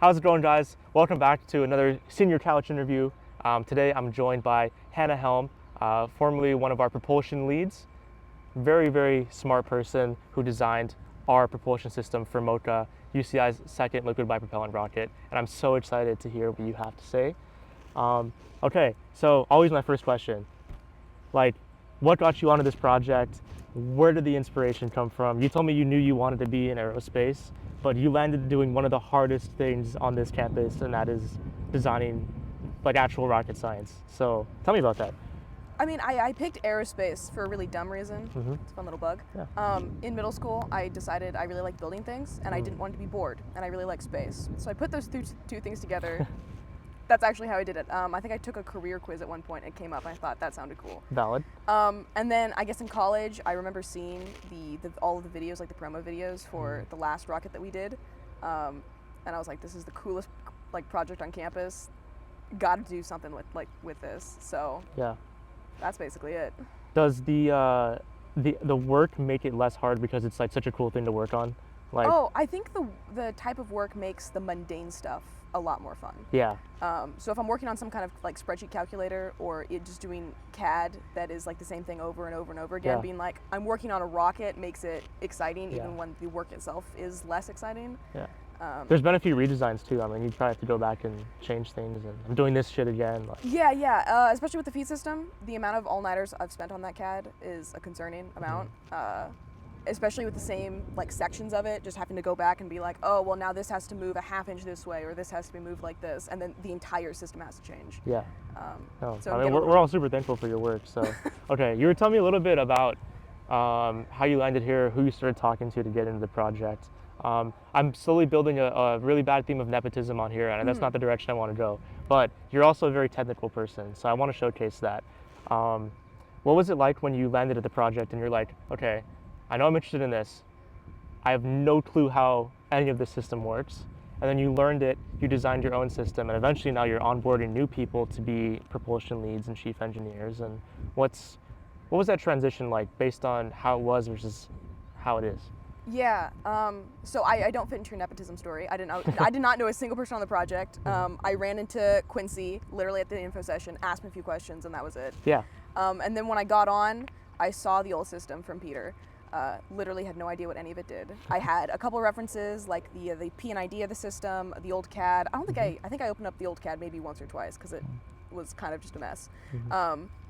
How's it going, guys? Welcome back to another Senior Couch interview. Today I'm joined by Hjelm, formerly one of our propulsion leads. Very, very smart person who designed our propulsion system for MOCA, UCI's second liquid bipropellant rocket. And I'm so excited to hear what you have to say. Okay, so always my first question. Like, what got you onto this project? Where did the inspiration come from? You told me you knew you wanted to be in aerospace, but you landed doing one of the hardest things on this campus, and that is designing like actual rocket science. So tell me about that. I mean, I picked aerospace for a really dumb reason. It's a fun little bug. Yeah. In middle school, I decided I really liked building things, and I didn't want to be bored, and I really like space. So I put those two things together. That's actually how I did it. I think I took a career quiz at one point. It came up, and I thought that sounded cool. Valid. And then I guess in college, I remember seeing all of the videos, like the promo videos for the last rocket that we did, and I was like, this is the coolest like project on campus. Got to do something with this. So Yeah. that's basically it. Does the work make it less hard because it's like such a cool thing to work on? Like, Oh, I think the type of work makes the mundane stuff a lot more fun. yeah. So if I'm working on some kind of like spreadsheet calculator or just doing CAD that is like the same thing over and over and over again, Yeah. being like, I'm working on a rocket makes it exciting Yeah. even when the work itself is less exciting. Yeah. There's been a few redesigns too. I mean, you probably have to go back and change things, and I'm doing this shit again. Like, Yeah. Especially with the feed system, the amount of all-nighters I've spent on that CAD is a concerning amount. Especially with the same like sections of it, just having to go back and be like, oh, well now this has to move a half inch this way, or this has to be moved like this, and then the entire system has to change. yeah. So I I'm mean, getting we're all super thankful for your work. So, okay, you were telling me a little bit about how you landed here, who you started talking to get into the project. I'm slowly building a really bad theme of nepotism on here, and that's not the direction I want to go. But you're also a very technical person, so I want to showcase that. What was it like when you landed at the project and you're like, okay, I know I'm interested in this. I have no clue how any of this system works. And then you learned it, you designed your own system, and eventually now you're onboarding new people to be propulsion leads and chief engineers. And what was that transition like based on how it was versus how it is? Yeah. So I don't fit into your nepotism story. I did not know a single person on the project. I ran into Quincy literally at the info session, asked him a few questions, and that was it. Yeah. And then when I got on, I saw the old system from Peter. Literally had no idea what any of it did. I had a couple references, like the P and ID of the system, the old CAD. I think I opened up the old CAD maybe once or twice because it was kind of just a mess.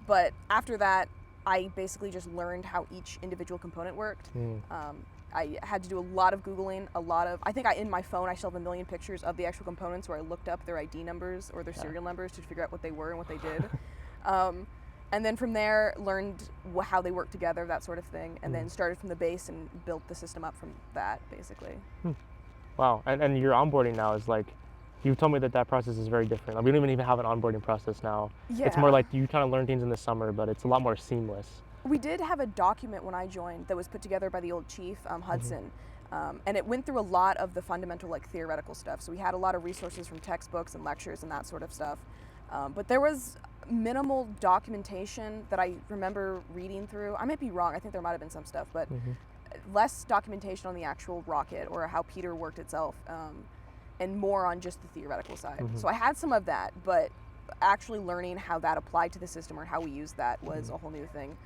But after that, I basically just learned how each individual component worked. I had to do a lot of Googling, in my phone I still have a million pictures of the actual components where I looked up their ID numbers or their serial numbers to figure out what they were and what they did. And then from there, learned how they work together, that sort of thing, and then started from the base and built the system up from that, basically. Wow. And your onboarding now is like, you told me that process is very different. Like, we don't even have an onboarding process now. Yeah. It's more like you kind of learn things in the summer, but it's a lot more seamless. We did have a document when I joined that was put together by the old chief, Hudson, and it went through a lot of the fundamental like theoretical stuff. So we had a lot of resources from textbooks and lectures and that sort of stuff. But there was minimal documentation that I remember reading through. I might be wrong, I think there might have been some stuff, but less documentation on the actual rocket or how Peter worked itself, and more on just the theoretical side. So I had some of that, but actually learning how that applied to the system or how we used that was a whole new thing.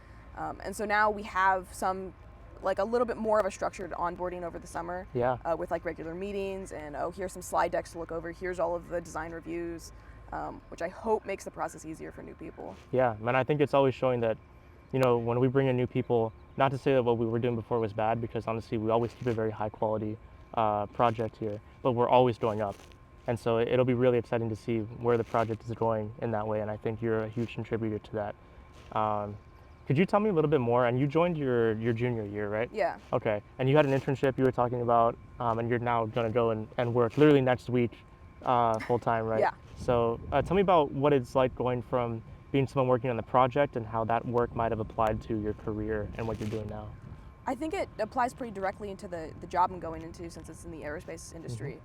And so now we have some, like a little bit more of a structured onboarding over the summer. Yeah. With like regular meetings and, here's some slide decks to look over, here's all of the design reviews, which I hope makes the process easier for new people. Yeah, man, I think it's always showing that, when we bring in new people, not to say that what we were doing before was bad, because honestly, we always keep a very high quality project here, but we're always going up. And so it'll be really exciting to see where the project is going in that way, and I think you're a huge contributor to that. Could you tell me a little bit more? And you joined your junior year, right? Yeah. Okay, and you had an internship you were talking about, and you're now gonna go and work literally next week full time, right? Yeah. So tell me about what it's like going from being someone working on the project and how that work might have applied to your career and what you're doing now. I think it applies pretty directly into the job I'm going into since it's in the aerospace industry.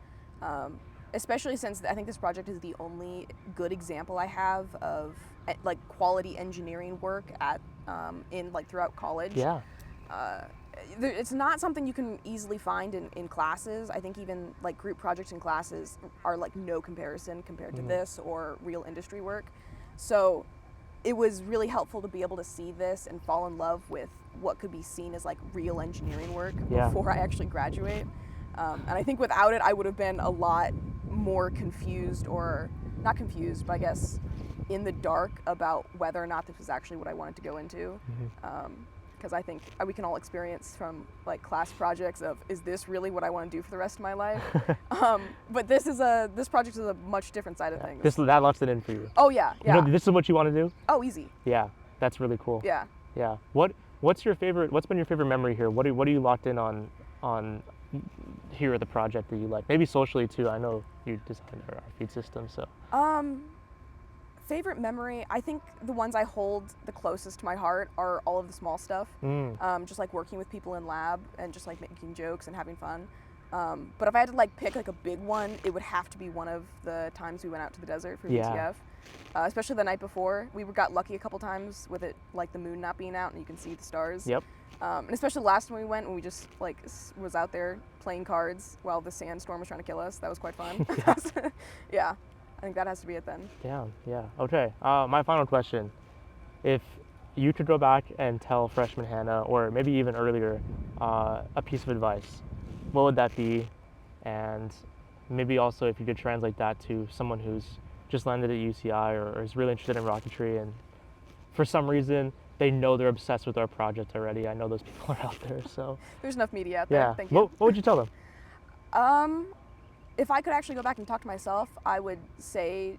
Especially since I think this project is the only good example I have of like quality engineering work at in like throughout college. Yeah. It's not something you can easily find in classes. I think even like group projects in classes are like no comparison compared to this or real industry work. So it was really helpful to be able to see this and fall in love with what could be seen as like real engineering work before I actually graduate. And I think without it, I would have been a lot more confused, or not confused, but I guess in the dark about whether or not this was actually what I wanted to go into. Because I think we can all experience from like class projects of, is this really what I want to do for the rest of my life? But this project is a much different side of things. That locks it in for you. Oh yeah, yeah. You know, this is what you want to do? Oh, easy. Yeah, that's really cool. Yeah. Yeah. What's been your favorite memory here? What are you locked in on here at the project that you like? Maybe socially too. I know you designed our feed system, so. Favorite memory, I think the ones I hold the closest to my heart are all of the small stuff. Just like working with people in lab and just like making jokes and having fun. But if I had to like pick like a big one, it would have to be one of the times we went out to the desert for VTF. Especially the night before. We got lucky a couple times with it, like the moon not being out and you can see the stars. Yep. And especially the last time we went, when we just like was out there playing cards while the sandstorm was trying to kill us. That was quite fun. Yeah. I think that has to be it then. Yeah. Okay. My final question: if you could go back and tell freshman Hannah, or maybe even earlier, a piece of advice, what would that be? And maybe also if you could translate that to someone who's just landed at UCI or is really interested in rocketry, and for some reason they know they're obsessed with our project already. I know those people are out there, so. There's enough media out there. Yeah. Thank you. What would you tell them? If I could actually go back and talk to myself, I would say,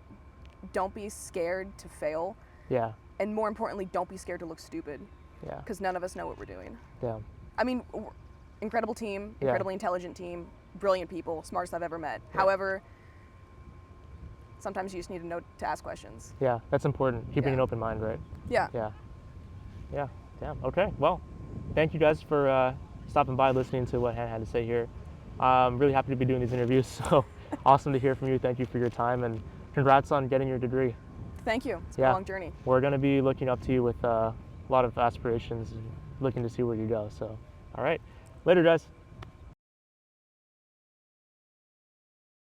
don't be scared to fail. Yeah. And more importantly, don't be scared to look stupid. Yeah. Because none of us know what we're doing. Yeah. I mean, incredible team, incredibly intelligent team, brilliant people, smartest I've ever met. Yeah. However, sometimes you just need to know to ask questions. Yeah, that's important. Keeping an open mind, right? Yeah. Yeah. Damn. Okay. Well, thank you guys for stopping by, listening to what Hannah had to say here. I'm really happy to be doing these interviews, so awesome to hear from you. Thank you for your time, and congrats on getting your degree. Thank you. It's been a long journey. We're going to be looking up to you with a lot of aspirations and looking to see where you go. So, all right. Later, guys.